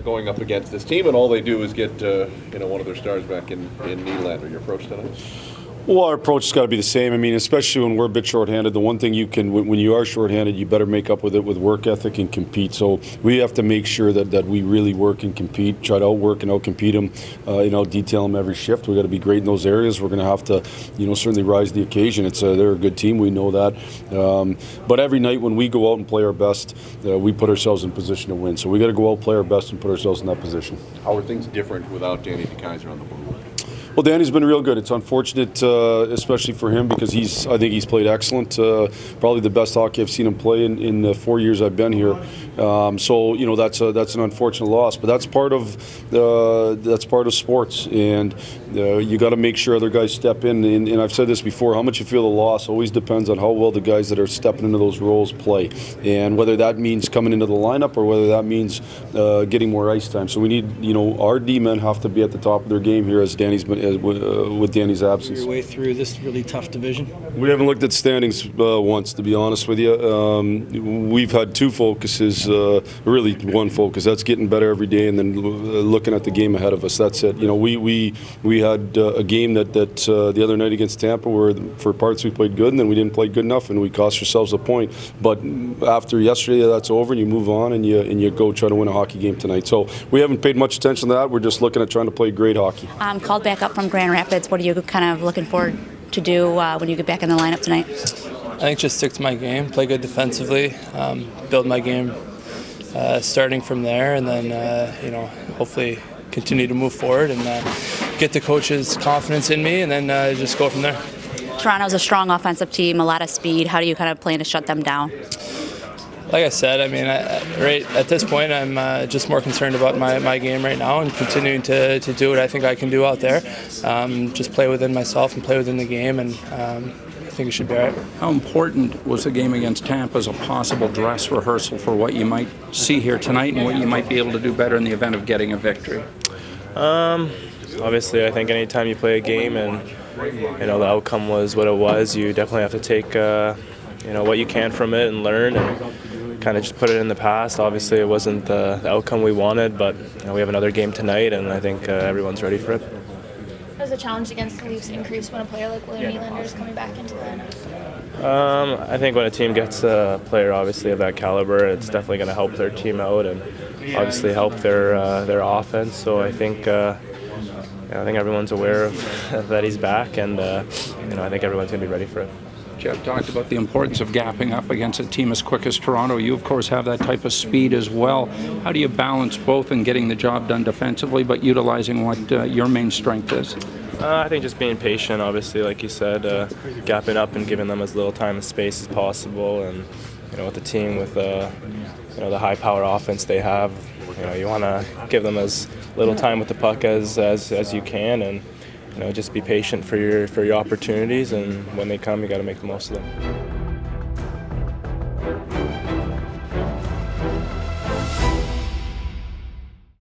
going up against this team, and all they do is get one of their stars back in Nylander. Your approach tonight? Well, our approach has got to be the same. I mean, especially when we're a bit shorthanded, the one thing you can, when you are shorthanded, you better make up with it with work ethic and compete. So we have to make sure that we really work and compete, try to outwork and outcompete them, detail them every shift. We've got to be great in those areas. We're going to have to, certainly rise to the occasion. They're a good team. We know that. But every night when we go out and play our best, we put ourselves in position to win. So we got to go out, play our best, and put ourselves in that position. How are things different without Danny DeKeyser on the board? Well, Danny's been real good. It's unfortunate, especially for him, because I think he's played excellent. Probably the best hockey I've seen him play in the 4 years I've been here. So that's an unfortunate loss, but that's part of sports, and you got to make sure other guys step in. And I've said this before: how much you feel the loss always depends on how well the guys that are stepping into those roles play, and whether that means coming into the lineup or whether that means getting more ice time. So we need, our D-men have to be at the top of their game here, as Danny's been. With Danny's absence. Your way through this really tough division? We haven't looked at standings once, to be honest with you. We've had two focuses, really one focus. That's getting better every day, and then looking at the game ahead of us. That's it. We had a game that the other night against Tampa where for parts we played good, and then we didn't play good enough, and we cost ourselves a point. But after yesterday, that's over, and you move on, and you go try to win a hockey game tonight. So we haven't paid much attention to that. We're just looking at trying to play great hockey. Called back up from Grand Rapids. What are you kind of looking forward to do when you get back in the lineup tonight? I think just stick to my game, play good defensively, build my game starting from there, and then hopefully continue to move forward and get the coach's confidence in me, and then just go from there. Toronto's a strong offensive team, a lot of speed. How do you kind of plan to shut them down? Like I said, right at this point, I'm just more concerned about my game right now and continuing to do what I think I can do out there. Just play within myself and play within the game, and I think it should be all right. How important was the game against Tampa as a possible dress rehearsal for what you might see here tonight and what you might be able to do better in the event of getting a victory? Obviously, I think anytime you play a game and the outcome was what it was, you definitely have to take what you can from it and learn and kind of just put it in the past. Obviously, it wasn't the outcome we wanted, but we have another game tonight, and I think everyone's ready for it. Does the challenge against the Leafs increase when a player like William Nylander is coming back into the lineup? I think when a team gets a player obviously of that caliber, it's definitely going to help their team out and obviously help their offense. So I think everyone's aware of that he's back, and I think everyone's going to be ready for it. Jeff talked about the importance of gapping up against a team as quick as Toronto. You, of course, have that type of speed as well. How do you balance both in getting the job done defensively but utilizing what your main strength is? I think just being patient, obviously, like you said, gapping up and giving them as little time and space as possible. And with the team, with the high-power offense they have, you want to give them as little time with the puck as you can, and just be patient for your opportunities, and when they come, you got to make the most of them.